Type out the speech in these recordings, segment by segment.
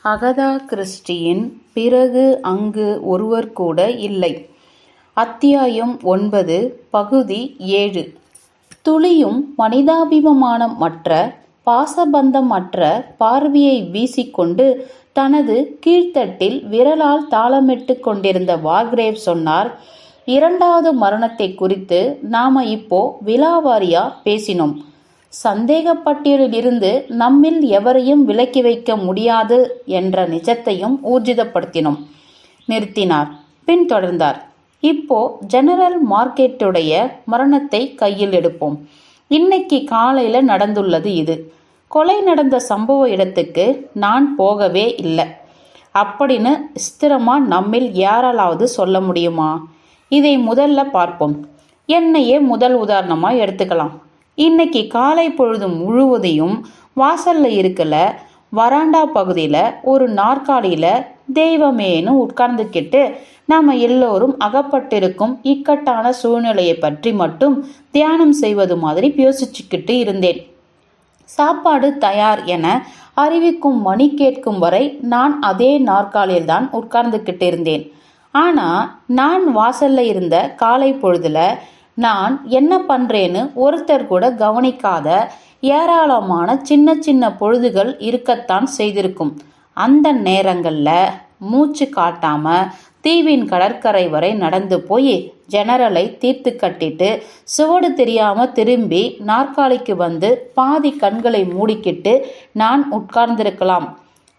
Agatha கிறிஸ்டியின் பிறகு அங்கு ஒருவர் கூட இல்லை. அத்தியாயம் 9 பகுதி 7. துளியும் மனிதாபிமானம் அற்ற பாசபந்தம் அற்ற பார்வையை வீசிக்கொண்டு தனது கீழ்த்தட்டில் விரலால் தாளமிட்டு கொண்டிருந்த வார்கிரேவ் சொன்னார், இரண்டாவது மரணத்தை குறித்து நாம இப்போ விலாவாரியா பேசினோம். சந்தேகப்பட்டியலில் இருந்து நம்மில் எவரையும் விலக்கி வைக்க முடியாது என்ற நிஜத்தையும் ஊர்ஜிதப்படுத்தினோம். நிறுத்தினார். பின் தொடர்ந்தார். இப்போ ஜெனரல் மார்க்கெட்டுடைய மரணத்தை கையில் எடுப்போம். இன்னைக்கு காலையில நடந்துள்ளது இது. கொலை நடந்த சம்பவ இடத்துக்கு நான் போகவே இல்லை அப்படின்னு ஸ்திரமா நம்மில் யாராலாவது சொல்ல முடியுமா? இதை முதல்ல பார்ப்போம். என்னையே முதல் உதாரணமா எடுத்துக்கலாம். இன்னைக்கு காலை பொழுது முழுவதையும் வாசல்ல இருக்கல வராண்டா பகுதியில ஒரு நாற்காலியில தெய்வமேனு உட்கார்ந்துக்கிட்டு நாம எல்லோரும் அகப்பட்டிருக்கும் இக்கட்டான சூழ்நிலையை பற்றி மட்டும் தியானம் செய்வது மாதிரி யோசிச்சுக்கிட்டு இருந்தேன். சாப்பாடு தயார் என அறிவிக்கும் மணி கேட்கும் வரை நான் அதே நாற்காலியில் தான் உட்கார்ந்துக்கிட்டு இருந்தேன். ஆனா நான் வாசல்ல இருந்த காலை பொழுதுல நான் என்ன பண்றேன்னு ஒருத்தர் கூட கவனிக்காத ஏராளமான சின்ன சின்ன பொழுதுகள் இருக்கத்தான் செய்திருக்கும். அந்த நேரங்கள்ல மூச்சு காட்டாம தீவின் கடற்கரை வரை நடந்து போய் ஜெனரலை தீர்த்து கட்டிட்டு சுவடு தெரியாம திரும்பி நாற்காலிக்கு வந்து பாதி கண்களை மூடிக்கிட்டு நான் உட்கார்ந்திருக்கலாம்.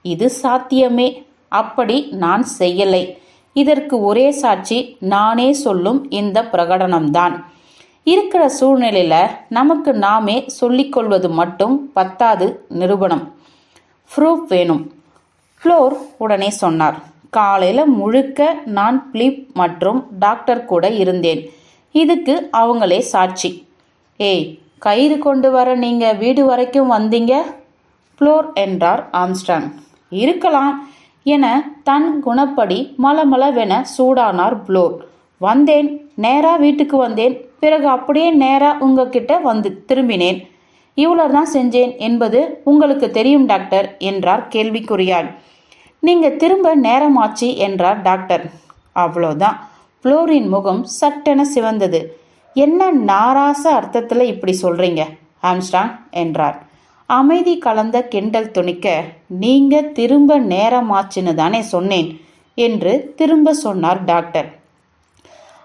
இது சாத்தியமே. அப்படி நான் செய்யலை. இதற்கு ஒரே சாட்சி நானே சொல்லும் இந்த பிரகடனம்தான். இருக்கிற சூழ்நிலையில நமக்கு நாமே சொல்லிக்கொள்வது மட்டும் பத்தாது, நிரூபணம், ப்ரூஃப் வேணும். ஃப்ளோர் உடனே சொன்னார். காலையில முழுக்க நான் பிலிப் மற்றும் டாக்டர் கூட இருந்தேன். இதுக்கு அவங்களே சாட்சி. ஏய், கயிறு கொண்டு வர நீங்க வீடு வரைக்கும் வந்தீங்க? ஃப்ளோர் என்றார் ஆம்ஸ்ட்ராங். இருக்கலாம் என தன் குணப்படி மலமளவென சூடானார் ப்ளோர். வந்தேன், நேரா வீட்டுக்கு வந்தேன். பிறகு அப்படியே நேரா உங்ககிட்ட வந்து திரும்பினேன். இவ்வளவுதான் செஞ்சேன் என்பது உங்களுக்கு தெரியும் டாக்டர் என்றார் கேள்விக்குறியாள். நீங்க திரும்ப நேரமாச்சு என்றார் டாக்டர். அவ்வளோதான். ப்ளோரின் முகம் சட்டென சிவந்தது. என்ன நாராச அர்த்தத்துல இப்படி சொல்றீங்க ஆம்ஸ்ட்ராங் என்றார். அமைதி கலந்த கிண்டல் துணிக்க, நீங்க திரும்ப நேரமாச்சுன்னு தானே சொன்னேன் என்று திரும்ப சொன்னார் டாக்டர்.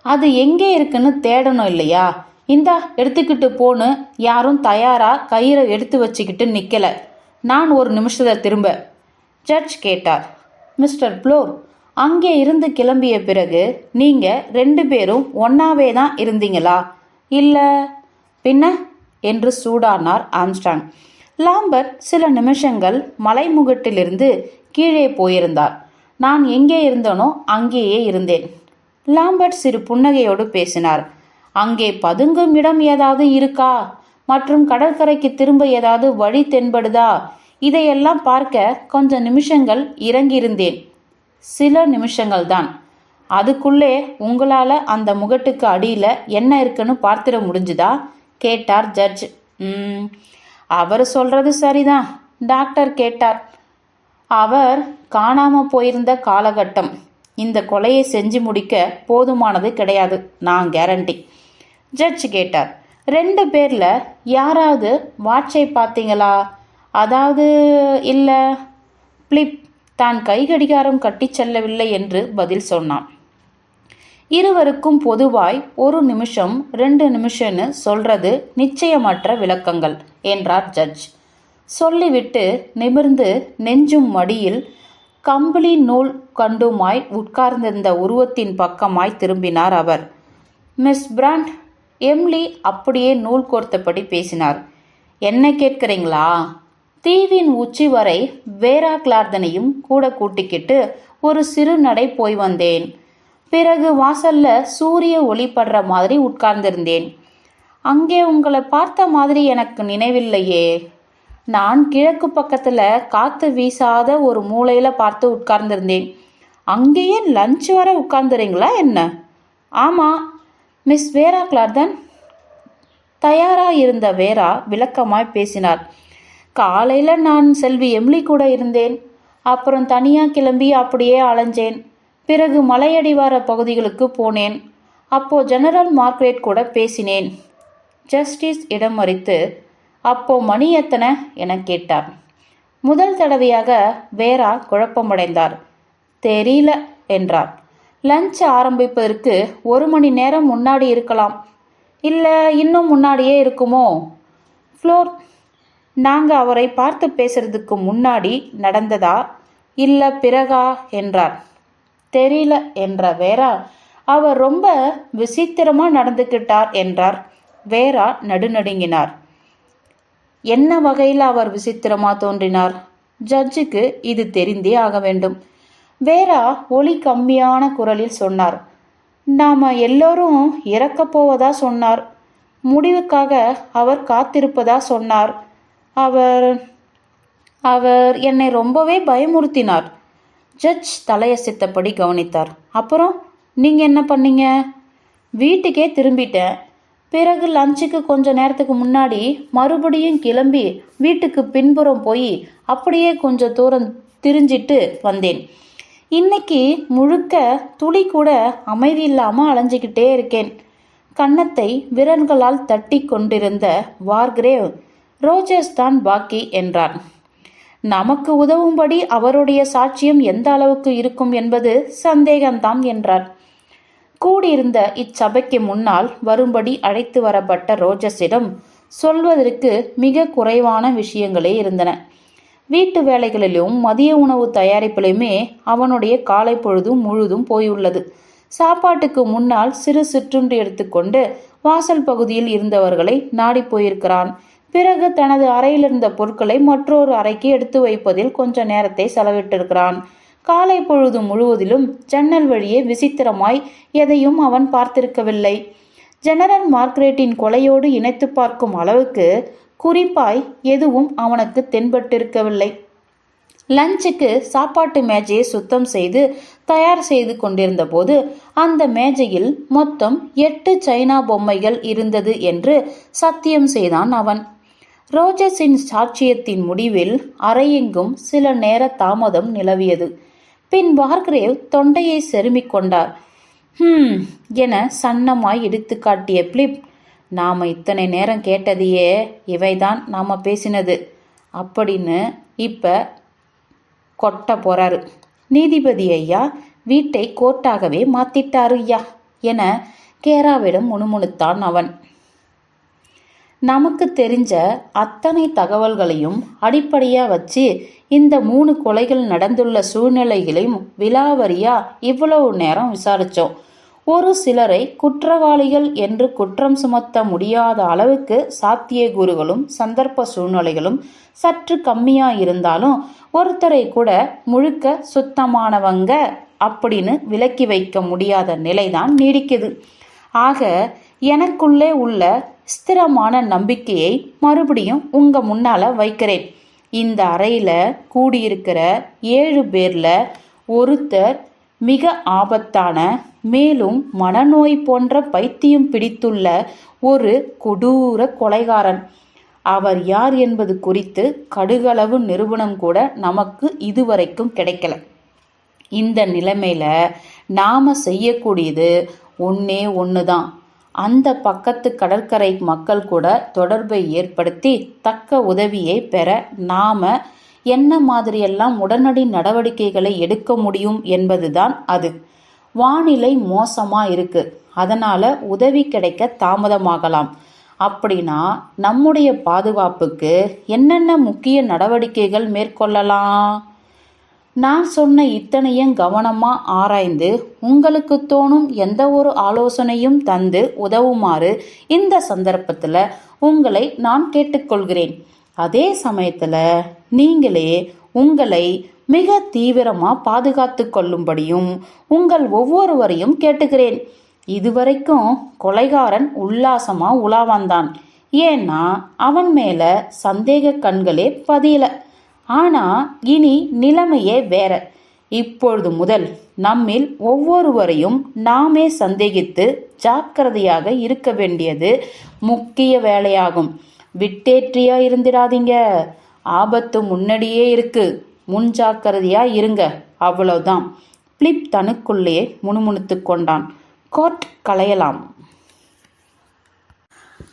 அது எங்கே இருக்குன்னு தேடணும் இல்லையா? இந்தா எடுத்துக்கிட்டு போன்னு யாரும் தயாரா கயிறை எடுத்து வச்சுக்கிட்டு நிக்கல. நான் ஒரு நிமிஷத்தை திரும்ப ஜட்ஜ் கேட்டார். மிஸ்டர் ப்ளோர், அங்கே இருந்து கிளம்பிய பிறகு நீங்க 2 பேரும் ஒன்னாவே தான் இருந்தீங்களா? இல்ல பின்ன என்று சூடானார் ஆம்ஸ்ட்ராங். லாம்பர்ட் சில நிமிஷங்கள் மலைமுகட்டிலிருந்து கீழே போயிருந்தார். நான் எங்கே இருந்தனோ அங்கேயே இருந்தேன். லாம்பர்ட் சிறு புன்னகையோடு பேசினார். அங்கே பதுங்கும் இடம் ஏதாவது இருக்கா? மற்றும் கடற்கரைக்கு திரும்ப ஏதாவது வழி தென்படுதா? இதையெல்லாம் பார்க்க கொஞ்சம் நிமிஷங்கள் இறங்கியிருந்தேன். சில நிமிஷங்கள் தான். அதுக்குள்ளே உங்களால அந்த முகட்டுக்கு அடியில என்ன இருக்குன்னு பார்த்திட முடிஞ்சுதா கேட்டார் ஜட்ஜ். அவர் சொல்றது சரிதான், டாக்டர் கேட்டார். அவர் காணாம போயிருந்த காலகட்டம் இந்த கொலையை செஞ்சு முடிக்க போதுமானது கிடையாது, நான் கேரண்டி. ஜட்ஜ் கேட்டார். 2 பேர்ல யாராவது வாட்சை பார்த்தீங்களா? அதாவது இல்ல. பிலிப் தான் கைகடிகாரம் கட்டி செல்லவில்லை என்று பதில் சொன்னான். இருவருக்கும் பொதுவாய் 1 நிமிஷம் 2 நிமிஷம்னு சொல்றது நிச்சயமற்ற விளக்கங்கள் என்றார் ஜட்ஜ். சொல்லிவிட்டு நிமிர்ந்து நெஞ்சும் மடியில் கம்பளி நூல் கண்டுமாய் உட்கார்ந்திருந்த உருவத்தின் பக்கமாய் திரும்பினார் அவர். மிஸ் பிராண்ட், எம்லி அப்படியே நூல் கோர்த்தபடி பேசினார். என்ன கேட்கிறீங்களா? தீவின் உச்சி வரை வேரா கிளார்தனையும் கூட கூட்டிக்கிட்டு ஒரு சிறு நடை போய் வந்தேன். பிறகு வாசல்ல சூரிய ஒளி படுற மாதிரி உட்கார்ந்திருந்தேன். அங்கே உங்களை பார்த்த மாதிரி எனக்கு நினைவில்லையே. நான் கிழக்கு பக்கத்துல காத்து வீசாத ஒரு மூலையில பார்த்து உட்கார்ந்திருந்தேன். அங்கேயே லஞ்ச் வர உட்கார்ந்துறீங்களா என்ன? ஆமா, மிஸ் வேரா கிளார்தன். தயாராயிருந்த வேரா விளக்கமாய் பேசினார். காலையில நான் செல்வி எம்லி கூட இருந்தேன். அப்புறம் தனியாக கிளம்பி அப்படியே அலைஞ்சேன். பிறகு மலையடிவார பகுதிகளுக்கு போனேன். அப்போ ஜெனரல் மார்க்ரெட் கூட பேசினேன். ஜஸ்டிஸ் இடம் மறித்து, அப்போ மணி எத்தனை என கேட்டார். முதல் தடவையாக வேரா குழப்பமடைந்தார். தெரியல என்றார். லஞ்ச் ஆரம்பிப்பதற்கு 1 மணி நேரம் முன்னாடி இருக்கலாம், இல்லை இன்னும் முன்னாடியே இருக்குமோ? ஃப்ளோர், நாங்கள் அவரை பார்த்து பேசுறதுக்கு முன்னாடி நடந்ததா இல்லை பிறகா என்றார். தெரியல என்ற வேரா, அவர் ரொம்ப விசித்திரமாக நடந்துக்கிட்டார் என்றார். வேரா நடுநடுங்கினார். என்ன வகையில் அவர் விசித்திரமா தோன்றினார்? ஜட்ஜுக்கு இது தெரிந்தே ஆக வேண்டும். வேரா ஒலி கம்மியான குரலில் சொன்னார். நாம எல்லோரும் இறக்கப் போவதா சொன்னார். முடிவுக்காக அவர் காத்திருப்பதா சொன்னார். அவர் அவர் என்னை ரொம்பவே பயமுறுத்தினார். ஜட்ஜ் தலையசைத்தபடி கவனித்தார். அப்புறம் நீங்க என்ன பண்ணீங்க? வீட்டுக்கே திரும்பிட்டேன். பிறகு லஞ்சுக்கு கொஞ்ச நேரத்துக்கு முன்னாடி மறுபடியும் கிளம்பி வீட்டுக்கு பின்புறம் போய் அப்படியே கொஞ்சம் தூரம் திரிஞ்சிட்டு வந்தேன். இன்னைக்கு முழுக்க துளி கூட அமைதி இல்லாமல் அலைஞ்சிக்கிட்டே இருக்கேன். கன்னத்தை விரல்களால் தட்டி கொண்டிருந்த வார்கிரேவ், ரோஜர்ஸ் தான் பாக்கி என்றார். நமக்கு உதவும்படி அவருடைய சாட்சியம் எந்த அளவுக்கு இருக்கும் என்பது சந்தேகம்தான் என்றார். கூடியிருந்த இச்சபைக்கு முன்னால் வரும்படி அழைத்து வரப்பட்ட ரோஜர்ஸிடம் சொல்வதற்கு மிக குறைவான விஷயங்களே இருந்தன. வீட்டு வேலைகளிலும் மதிய உணவு தயாரிப்பிலுமே அவனுடைய காலை பொழுது முழுதும் போயுள்ளது. சாப்பாட்டுக்கு முன்னால் சிறு சிற்றுண்டி எடுத்துக்கொண்டு வாசல் பகுதியில் இருந்தவர்களை நாடி போயிருக்கிறான். பிறகு தனது அறையில் இருந்த பொருட்களை மற்றொரு அறைக்கு எடுத்து வைப்பதில் கொஞ்ச நேரத்தை செலவிட்டிருக்கிறான். காலை பொழுது முழுவதிலும் ஜன்னல் வழியே விசித்திரமாய் எதையும் அவன் பார்த்திருக்கவில்லை. ஜெனரல் மார்க்ரெட்டின் கொலையோடு இணைத்து பார்க்கும் அளவுக்கு குறிப்பாய் எதுவும் அவனுக்கு தென்பட்டிருக்கவில்லை. லஞ்சுக்கு சாப்பாட்டு மேஜையை சுத்தம் செய்து தயார் செய்து கொண்டிருந்த போது அந்த மேஜையில் மொத்தம் 8 சைனா பொம்மைகள் இருந்தது என்று சத்தியம் செய்தான் அவன். ரோஜர்ஸின் சாட்சியத்தின் முடிவில் அறையெங்கும் சில நேர தாமதம் நிலவியது. பின் வார்கிரேவ் தொண்டையை செருமிக் கொண்டார். என சன்னமாய் இடித்து காட்டிய பிலிப், நாம இத்தனை நேரம் கேட்டதையே இவைதான் நாம பேசினது அப்படின்னு இப்ப கொட்ட போறாரு. நீதிபதி ஐயா வீட்டை கோர்ட்டாகவே மாத்திட்டாரு ஐயா என கேராவிடம் முணுமுணுத்தான் அவன். நமக்கு தெரிஞ்ச அத்தனை தகவல்களையும் அடிப்படையா வச்சு இந்த 3 கொலைகள் நடந்துள்ள சூழ்நிலைகளையும் விலாவரியா இவ்வளவு நேரம் விசாரிச்சோம். ஒரு சிலரை குற்றவாளிகள் என்று குற்றம் சுமத்த முடியாத அளவுக்கு சாத்தியக்கூறுகளும் சந்தர்ப்ப சூழ்நிலைகளும் சற்று கம்மியா இருந்தாலும் ஒருத்தரை கூட முழுக்க சுத்தமானவங்க அப்படின்னு விலக்கி வைக்க முடியாத நிலைதான் நீடிக்குது. ஆக எனக்குள்ளே உள்ள ஸ்திரமான நம்பிக்கையை மறுபடியும் உங்க முன்னால வைக்கிறேன். இந்த அறையில கூடியிருக்கிற 7 பேர்ல ஒருத்தர் மிக ஆபத்தான, மேலும் மனநோய் போன்ற பைத்தியம் பிடித்துள்ள ஒரு கொடூர கொலைகாரன். அவர் யார் என்பது குறித்து கடுகளவு நிரூபணம் கூட நமக்கு இதுவரைக்கும் கிடைக்கல. இந்த நிலைமையில நாம செய்யக்கூடியது ஒன்னே ஒண்ணுதான். அந்த பக்கத்து கடற்கரை மக்கள் கூட தொடர்பை ஏற்படுத்தி தக்க உதவியை பெற நாம என்ன மாதிரியெல்லாம் உடனடி நடவடிக்கைகளை எடுக்க முடியும் என்பதுதான் அது. வானிலை மோசமா இருக்கு, அதனால உதவி கிடைக்க தாமதமாகலாம். அப்படின்னா நம்முடைய பாதுகாப்புக்கு என்னென்ன முக்கிய நடவடிக்கைகள் மேற்கொள்ளலாம்? நான் சொன்ன இத்தனையும் கவனமா ஆராய்ந்து உங்களுக்கு தோணும் எந்த ஒரு ஆலோசனையும் தந்து உதவுமாறு இந்த சந்தர்ப்பத்தில் உங்களை நான் கேட்டுக்கொள்கிறேன். அதே சமயத்தில் நீங்களே உங்களை மிக தீவிரமா பாதுகாத்து கொள்ளும்படியும் உங்கள் ஒவ்வொருவரையும் கேட்டுக்கிறேன். இதுவரைக்கும் கொலைகாரன் உல்லாசமா உலா வந்தான். ஏன்னா அவன் மேல சந்தேக கண்களே பதியல. ஆனா இனி நிலைமையே வேற. இப்பொழுது முதல் நம்மில் ஒவ்வொருவரையும் நாமே சந்தேகித்து ஜாக்கிரதையாக இருக்க வேண்டியது முக்கிய வேலையாகும். விட்டேற்றியா இருந்திராதீங்க, ஆபத்து முன்னாடியே இருக்கு. முன்ஜாக்கிரதையா இருங்க, அவ்வளவுதான். பிலிப் தனக்குள்ளே முணுமுணுத்து கொண்டான். கோர்ட் கலையலாம்.